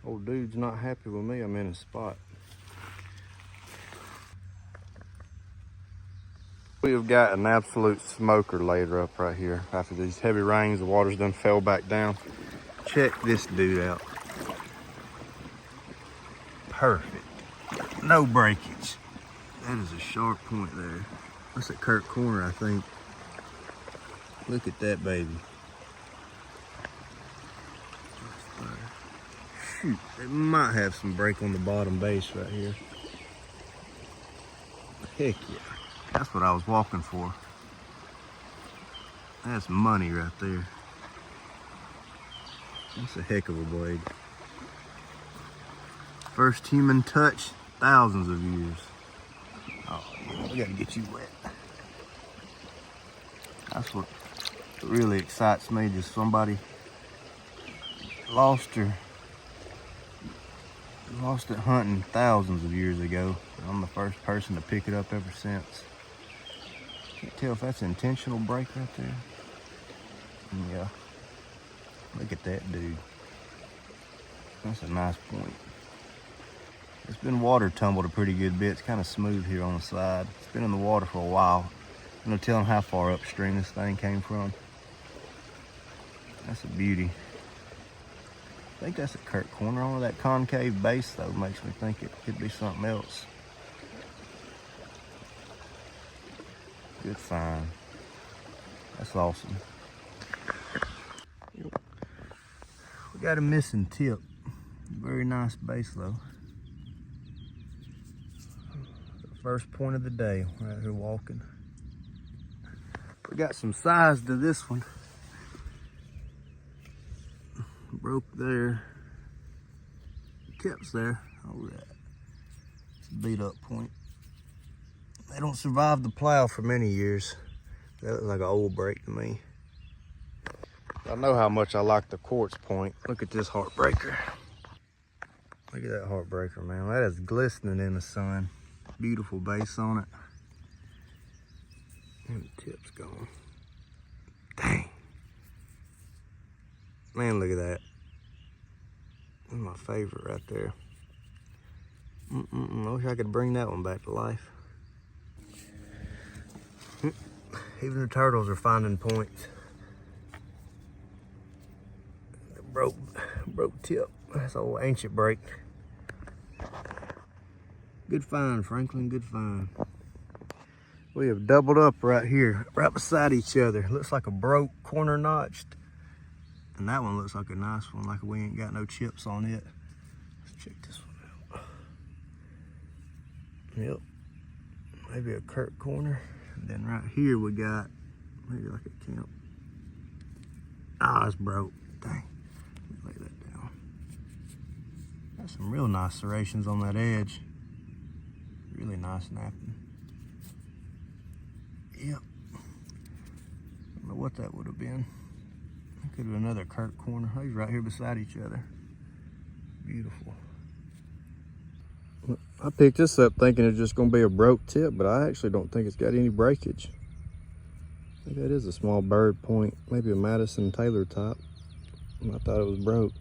Old dude's not happy with me. I'm in a spot. We have got an absolute smoker laid up right here. After these heavy rains, the water's done fell back down. Check this dude out. Perfect. No breakage. That is a sharp point there. That's at Kirk Corner, I think. Look at that baby. Shoot, it might have some break on the bottom base right here. Heck yeah. That's what I was walking for. That's money right there. That's a heck of a blade. First human touch, thousands of years. Oh yeah, we gotta get you wet. That's what really excites me, just somebody lost it hunting thousands of years ago. I'm the first person to pick it up ever since. Can't tell if that's an intentional break right there. Yeah. Look at that dude. That's a nice point. It's been water tumbled a pretty good bit. It's kind of smooth here on the side. It's been in the water for a while. I'm gonna tell them how far upstream this thing came from. That's a beauty. I think that's a Kirk Corner. Only that concave base though makes me think it could be something else. Good find. That's awesome. We got a missing tip. Very nice base though. First point of the day, right here walking. We got some size to this one. Broke there. Tips there. Oh, yeah. It's a beat up point. They don't survive the plow for many years. That looks like an old break to me. I know how much I like the quartz point. Look at this heartbreaker. Look at that heartbreaker, man. That is glistening in the sun. Beautiful base on it. And the tip's gone. Dang. Man, look at that. That's my favorite right there. I wish I could bring that one back to life. Even the turtles are finding points. Broke tip. That's an old ancient break. Good find, Franklin, good find. We have doubled up right here, right beside each other. Looks like a broke, corner notched. And that one looks like a nice one, like we ain't got no chips on it. Let's check this one out. Yep, maybe a Kirk Corner. And then right here we got, maybe like a camp. Ah, it's broke, dang. Let me lay that down. Got some real nice serrations on that edge. Really nice snapping. Yep. I don't know what that would have been. That could have been another Kirk Corner. He's right here beside each other. Beautiful. I picked this up thinking it's just going to be a broke tip, but I actually don't think it's got any breakage. I think that is a small bird point, maybe a Madison Taylor type. I thought it was broke.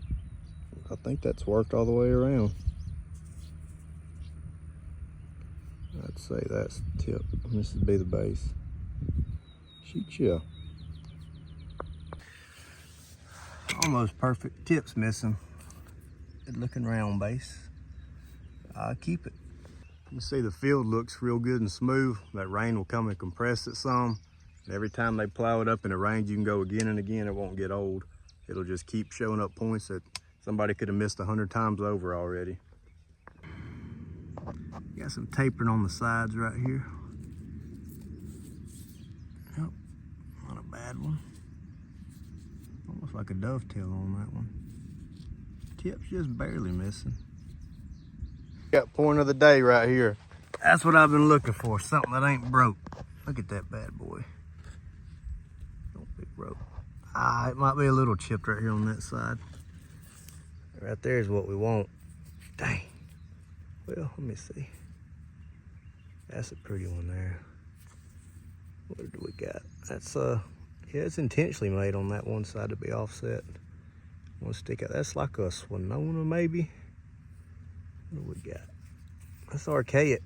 I think that's worked all the way around. I'd say that's the tip. This would be the base. Shoot ya. Almost perfect. Tip's missing. Good looking round base. I'll keep it. You see the field looks real good and smooth. That rain will come and compress it some. And every time they plow it up in the rain, you can go again and again. It won't get old. It'll just keep showing up points that somebody could have missed 100 times over already. Got some tapering on the sides right here. Yep, not a bad one. Almost like a dovetail on that one. Tip's just barely missing. Got point of the day right here. That's what I've been looking for, something that ain't broke. Look at that bad boy. Don't be broke. Ah, it might be a little chipped right here on that side. Right there is what we want. Dang. Well, let me see. That's a pretty one there. What do we got? That's yeah, it's intentionally made on that one side to be offset. One stick out. That's like a Swinona, maybe. What do we got? That's archaic.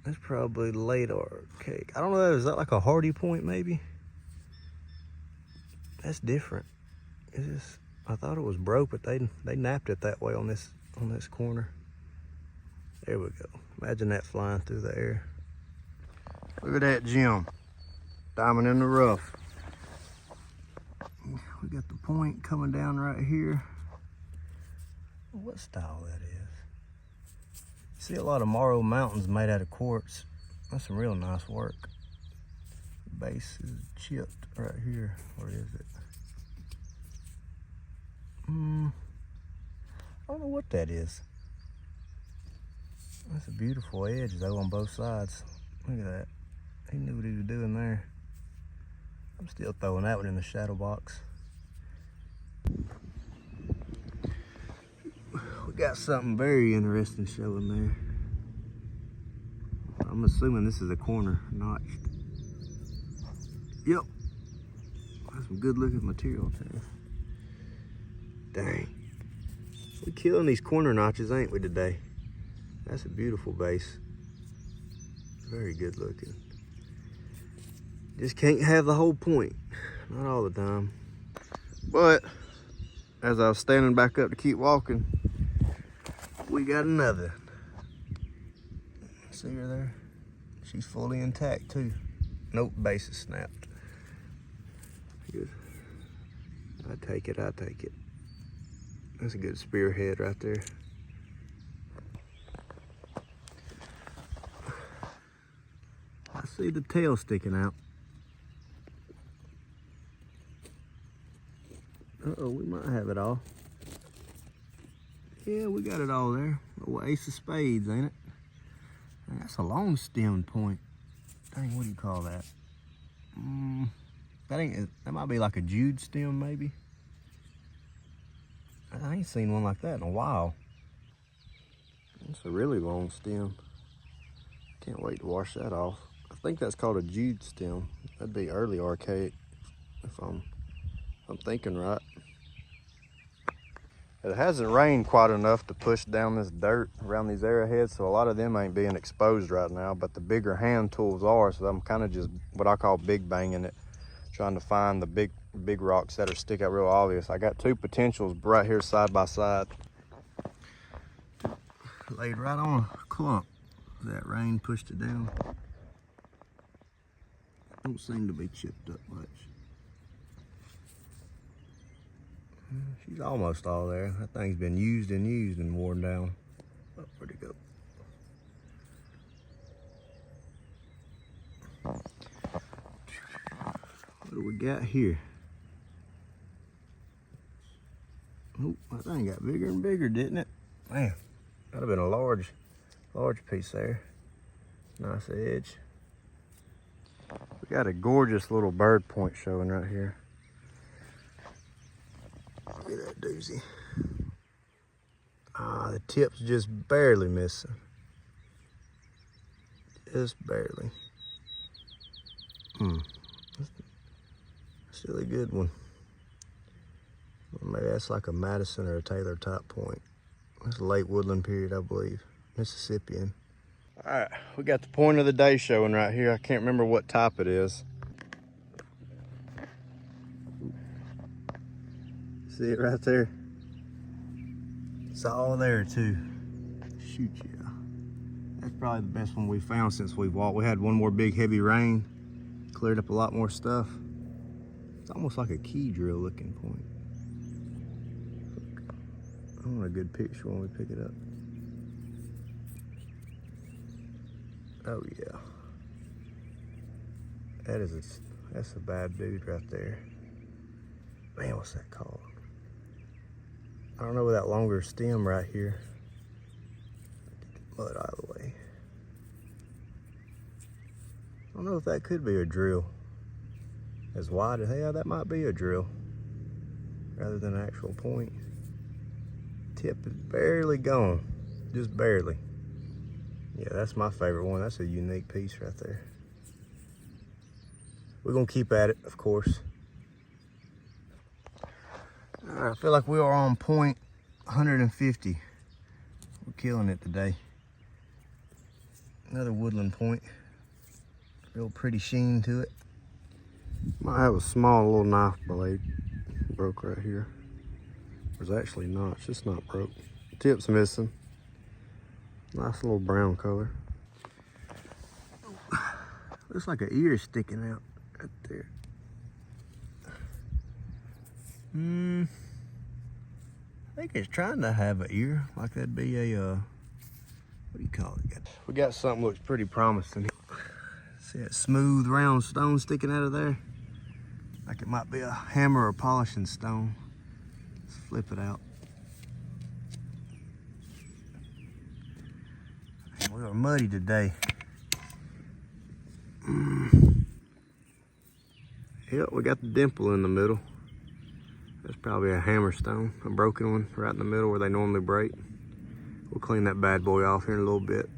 That's probably late archaic. I don't know. Is that like a Hardy Point, maybe? That's different. It's just, I thought it was broke, but they napped it that way on this corner. There we go. Imagine that flying through the air. Look at that gem. Diamond in the rough. We got the point coming down right here. What style that is? See a lot of Morrow Mountains made out of quartz. That's some real nice work. Base is chipped right here. Where is it? I don't know what that is. That's a beautiful edge though on both sides. Look at that. He knew what he was doing there. I'm still throwing that one in the shadow box. We got something very interesting showing there. I'm assuming this is a corner notched. Yep. That's some good looking material too. Dang. We're killing these corner notches, ain't we, today? That's a beautiful base. Very good looking. Just can't have the whole point. Not all the time. But as I was standing back up to keep walking, we got another. See her there? She's fully intact too. Nope, base is snapped. Good. I take it. That's a good spearhead right there. I see the tail sticking out. Uh-oh, we might have it all. Yeah, we got it all there. Little ace of spades, ain't it? That's a long stem point. Dang, what do you call that? That might be like a Jude stem, maybe. I ain't seen one like that in a while. It's a really long stem. Can't wait to wash that off. I think that's called a Jude stem. That'd be early archaic, if I'm thinking right. It hasn't rained quite enough to push down this dirt around these arrowheads, so a lot of them ain't being exposed right now, but the bigger hand tools are, so I'm kind of just what I call big banging it, trying to find the big rocks that are stick out real obvious. I got two potentials right here side by side. Laid right on a clump. That rain pushed it down. Don't seem to be chipped up much. She's almost all there. That thing's been used and worn down. Oh, where'd it go? What do we got here? Oh, that thing got bigger and bigger, didn't it? Man, that'd have been a large piece there. Nice edge. We got a gorgeous little bird point showing right here. Look at that doozy. Ah, the tip's just barely missing. Just barely. Still a good one. Maybe that's like a Madison or a Taylor type point. That's a late woodland period, I believe. Mississippian. All right, we got the point of the day showing right here. I can't remember what type it is. See it right there? It's all there too. Shoot, yeah. That's probably the best one we found since we've walked. We had one more big heavy rain. Cleared up a lot more stuff. It's almost like a key drill looking point. I want a good picture when we pick it up. Oh yeah. That's a bad dude right there. Man, what's that called? I don't know with that longer stem right here. Get the mud out of the way. I don't know if that could be a drill. As wide as, yeah, that might be a drill rather than an actual point. Tip is barely gone, just barely. Yeah, that's my favorite one. That's a unique piece right there. We're gonna keep at it, of course. All right, I feel like we are on point 150. We're killing it today. Another woodland point. Real pretty sheen to it. Might have a small little knife blade broke right here. There's actually not, it's just not broke. Tip's missing. Nice little brown color. Looks like an ear sticking out right there. I think it's trying to have an ear, like that'd be a, what do you call it? We got something that looks pretty promising. See that smooth round stone sticking out of there? Like it might be a hammer or polishing stone. Let's flip it out. We are muddy today. Yep, we got the dimple in the middle. That's probably a hammerstone, a broken one right in the middle where they normally break. We'll clean that bad boy off here in a little bit.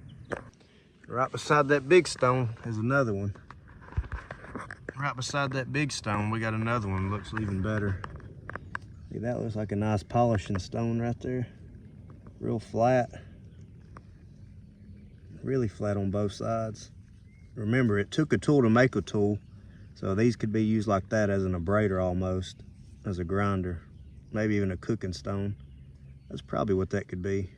Right beside that big stone is another one. Right beside that big stone, we got another one that looks even better. See, that looks like a nice polishing stone right there. Real flat. Really flat on both sides. Remember, it took a tool to make a tool, so these could be used like that as an abrader almost, as a grinder, maybe even a cooking stone. That's probably what that could be.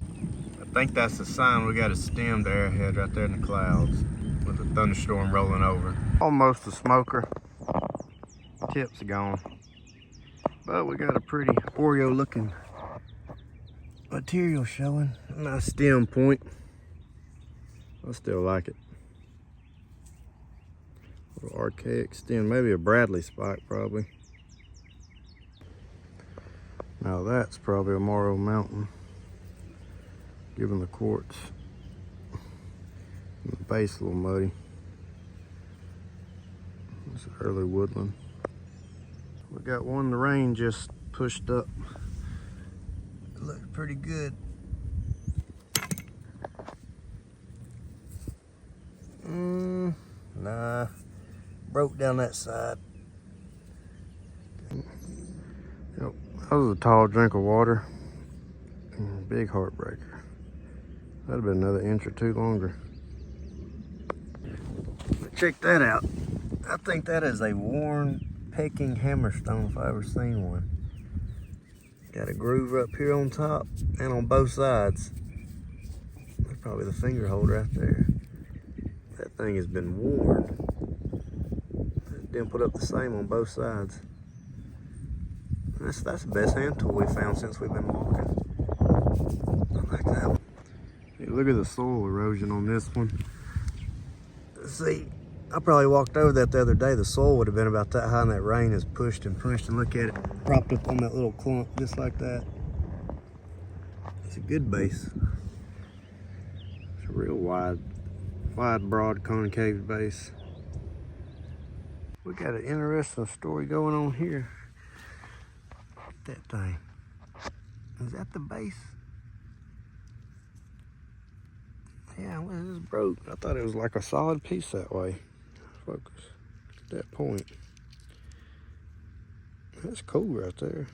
I think that's the sign we got a stemmed arrowhead right there in the clouds with a thunderstorm rolling over. Almost a smoker. Tip's gone. But we got a pretty Oreo looking material showing. Nice stem point. I still like it. Little archaic stem, maybe a Bradley spike probably. Now that's probably a Morrow Mountain, given the quartz. And the base a little muddy. It's early woodland. We got one the rain just pushed up. It looks pretty good. Nah, broke down that side. Yep, that was a tall drink of water. Big heartbreaker. That'd have been another inch or two longer. But check that out. I think that is a worn pecking hammerstone if I ever seen one. Got a groove up here on top and on both sides. That's probably the finger hold right there. That thing has been worn. Dimpled up the same on both sides. That's the best hand tool we found since we've been walking. I like that one. Hey, look at the soil erosion on this one. See, I probably walked over that the other day. The soil would have been about that high and that rain has pushed and pushed, and look at it, propped up on that little clump just like that. It's a good base. It's a real wide, broad, concave base. We got an interesting story going on here. That thing. Is that the base? Yeah, well, it just broke. I thought it was like a solid piece that way. Focus. At that point. That's cool right there.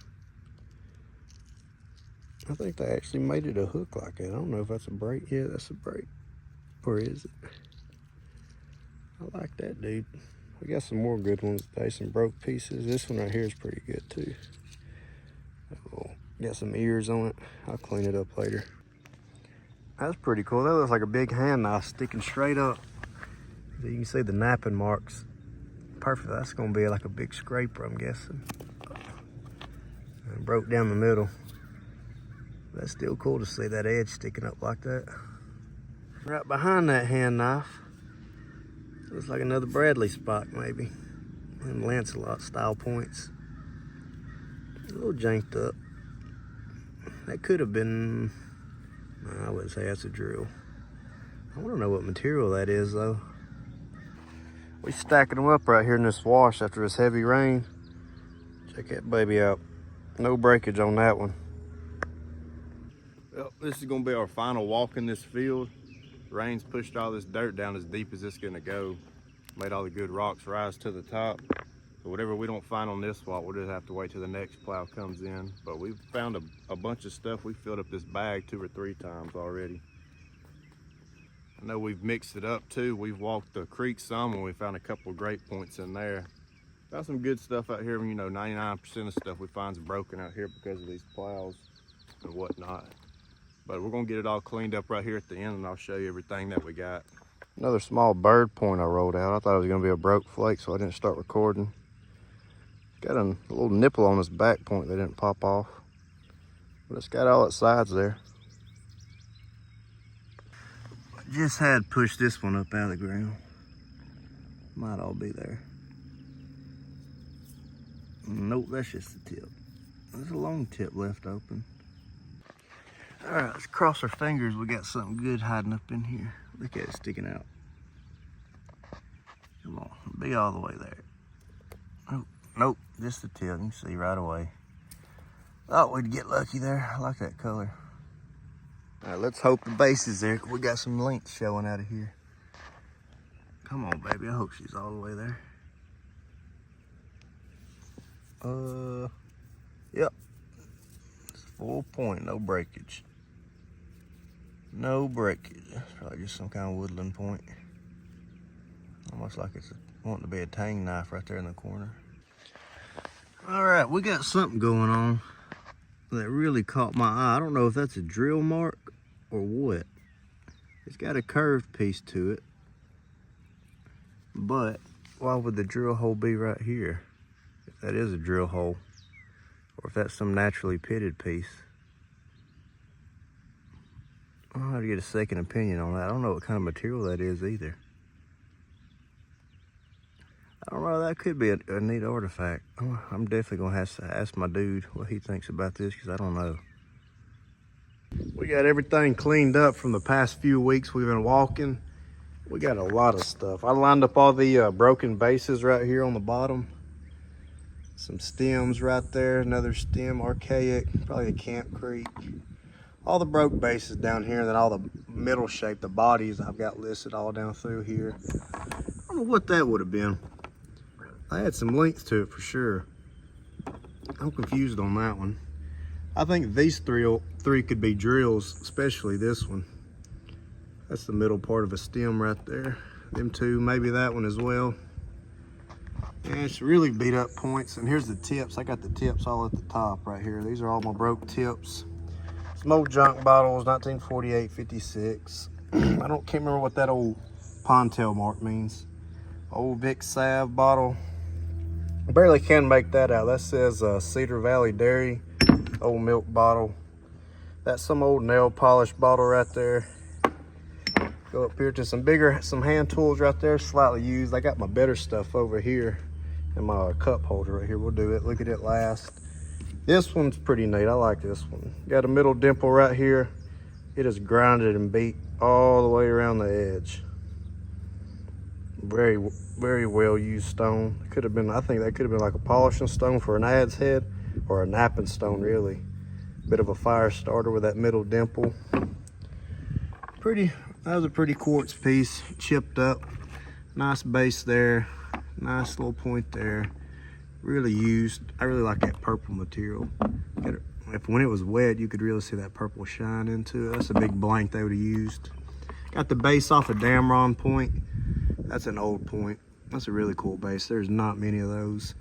I think they actually made it a hook like that. I don't know if that's a break. Yeah, that's a break. Or is it? I like that, dude. We got some more good ones today, some broke pieces. This one right here is pretty good too. Got some ears on it. I'll clean it up later. That's pretty cool. That looks like a big hand knife sticking straight up. You can see the napping marks. Perfect. That's gonna be like a big scraper, I'm guessing. It broke down the middle. That's still cool to see that edge sticking up like that. Right behind that hand knife, looks like another Bradley spike maybe. And Lancelot style points. A little janked up. That could have been, no, I wouldn't say that's a drill. I want to know what material that is though. We stacking them up right here in this wash after this heavy rain. Check that baby out. No breakage on that one. Well, this is gonna be our final walk in this field. Rain's pushed all this dirt down as deep as it's gonna go. Made all the good rocks rise to the top. So whatever we don't find on this spot, we'll just have to wait till the next plow comes in. But we've found a bunch of stuff. We filled up this bag 2 or 3 times already. I know we've mixed it up too. We've walked the creek some and we found a couple of great points in there. Got some good stuff out here. You know, 99% of stuff we find is broken out here because of these plows and whatnot. But we're gonna get it all cleaned up right here at the end and I'll show you everything that we got. Another small bird point I rolled out. I thought it was gonna be a broke flake, so I didn't start recording. Got a little nipple on this back point that didn't pop off. But it's got all its sides there. Just had pushed this one up out of the ground. Might all be there. Nope, that's just the tip. There's a long tip left open. All right, let's cross our fingers. We got something good hiding up in here. Look at it sticking out. Come on, be all the way there. Oh, nope, just the tip. You can see right away. Thought we'd get lucky there. I like that color. All right, let's hope the base is there. We got some length showing out of here. Come on, baby. I hope she's all the way there. Yep. It's full point, no breakage. No breakage. That's probably just some kind of woodland point. Almost like it's wanting to be a tang knife right there in the corner. All right, we got something going on that really caught my eye. I don't know if that's a drill mark or what. It's got a curved piece to it. But why would the drill hole be right here? If that is a drill hole, or if that's some naturally pitted piece. I'll have to get a second opinion on that. I don't know what kind of material that is either. I don't know, that could be a neat artifact. I'm definitely gonna have to ask my dude what he thinks about this, because I don't know. We got everything cleaned up from the past few weeks we've been walking. We got a lot of stuff. I lined up all the broken bases right here on the bottom. Some stems right there, another stem, archaic, probably a Camp Creek. All the broke bases down here, and then all the middle shape, the bodies I've got listed all down through here. I don't know what that would have been. I had some length to it for sure. I'm confused on that one. I think these three could be drills, especially this one. That's the middle part of a stem right there. Them two, maybe that one as well. And it's really beat up points. And here's the tips. I got the tips all at the top right here. These are all my broke tips. Some old junk bottles, 1948, 56. Can't remember what that old pond tail mark means. Old Vic Sav bottle. I barely can make that out. That says Cedar Valley Dairy, old milk bottle. That's some old nail polish bottle right there. Go up here to some hand tools right there, slightly used. I got my better stuff over here in my cup holder right here. We'll do it, look at it last. This one's pretty neat, I like this one. Got a middle dimple right here. It is grinded and beat all the way around the edge. Very, very well used stone. Could have been, I think that could have been like a polishing stone for an adze head, or a napping stone really. Bit of a fire starter with that middle dimple. That was a pretty quartz piece, chipped up. Nice base there, nice little point there. Really used. I really like that purple material. When it was wet, you could really see that purple shine into it. That's a big blank they would have used. Got the base off a Damron point. That's an old point. That's a really cool base. There's not many of those.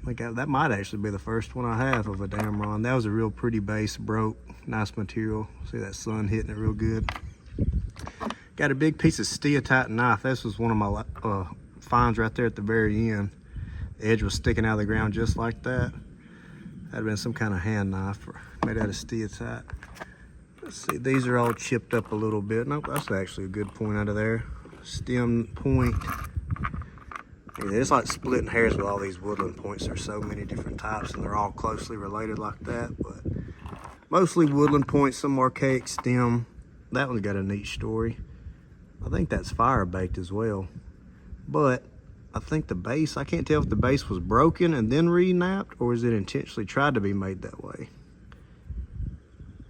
Like that might actually be the first one I have of a Damron. That was a real pretty base, broke, nice material. See that sun hitting it real good. Got a big piece of steatite knife. This was one of my finds right there at the very end. The edge was sticking out of the ground just like that. That'd been some kind of hand knife made out of steatite. Let's see, these are all chipped up a little bit. Nope, that's actually a good point out of there. Stem point. Yeah, it's like splitting hairs with all these woodland points. There's so many different types and they're all closely related like that, but mostly woodland points, some archaic stem. That one's got a neat story. I think that's fire baked as well. But I think the base, I can't tell if the base was broken and then re-napped, or is it intentionally tried to be made that way.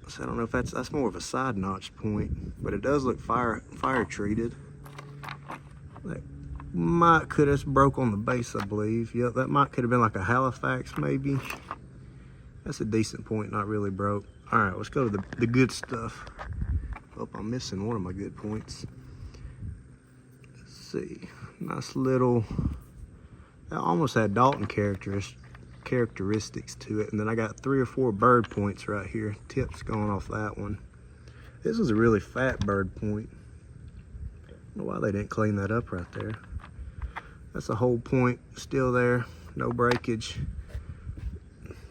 So I don't know if that's more of a side notch point, but it does look fire treated. Could have broke on the base, I believe. Yep, that could have been like a Halifax maybe. That's a decent point, not really broke. All right, let's go to the good stuff. Oh, I'm missing one of my good points. Let's see, nice little, that almost had Dalton characteristics to it. And then I got 3 or 4 bird points right here. Tips going off that one. This is a really fat bird point. I don't know why they didn't clean that up right there. That's a whole point still there, no breakage.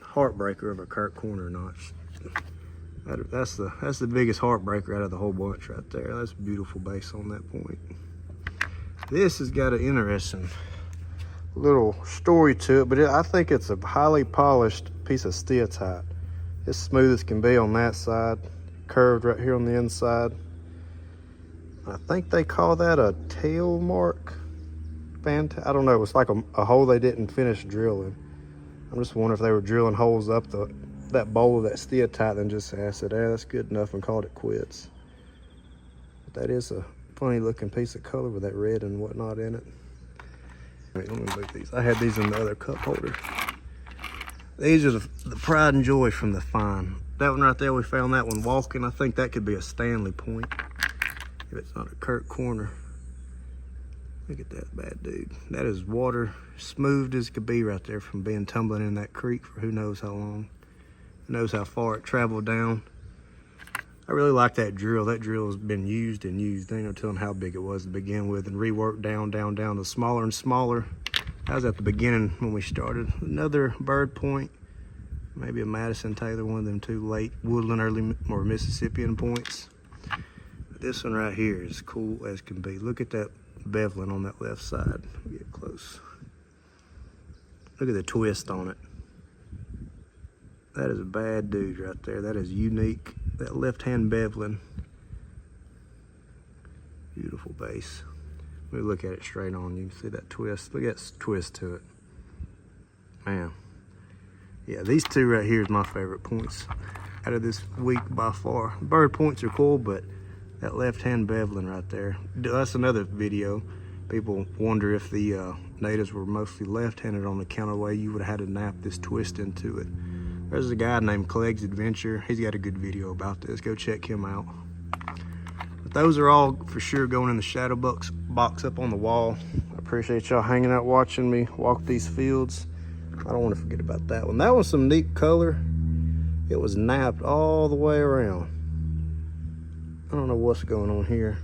Heartbreaker of a Kirk Corner notch. That's the biggest heartbreaker out of the whole bunch right there. That's a beautiful base on that point. This has got an interesting little story to it, but I think it's a highly polished piece of steatite. It's smooth as can be on that side, curved right here on the inside. I think they call that a tail mark. I don't know, it's like a hole they didn't finish drilling. I'm just wondering if they were drilling holes up that bowl of that steatite and just said, "Yeah, that's good enough," and called it quits. But that is a funny looking piece of color with that red and whatnot in it. Wait, let me move these. I had these in the other cup holder. These are the pride and joy from the fine. That one right there, we found that one walking. I think that could be a Stanley point if it's not a Kirk Corner. Look at that bad dude. That is water smooth as could be right there from being tumbling in that creek for who knows how long. Who knows how far it traveled down. I really like that drill. That drill has been used and used. They ain't no telling how big it was to begin with, and reworked down to smaller and smaller. That was at the beginning when we started. Another bird point, maybe a Madison Taylor, one of them 2 late Woodland early or Mississippian points. But this one right here is cool as can be. Look at that beveling on that left side. Get close. Look at the twist on it. That is a bad dude right there. That is unique. That left hand beveling. Beautiful base. Let me look at it straight on. You can see that twist. Look at that twist to it. Man. Yeah, these 2 right here is my favorite points out of this week by far. Bird points are cool, but that left hand beveling right there. That's another video. People wonder if the natives were mostly left-handed on account of the way you would have had to nap this twist into it. There's a guy named Clegg's Adventure. He's got a good video about this. Go check him out. But those are all for sure going in the shadow box up on the wall. I appreciate y'all hanging out watching me walk these fields. I don't want to forget about that one. That one's some neat color. It was napped all the way around. I don't know what's going on here,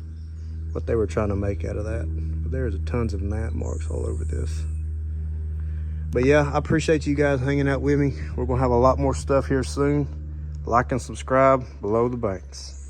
what they were trying to make out of that. But there's tons of nap marks all over this. But yeah, I appreciate you guys hanging out with me. We're gonna have a lot more stuff here soon. Like and subscribe below the banks.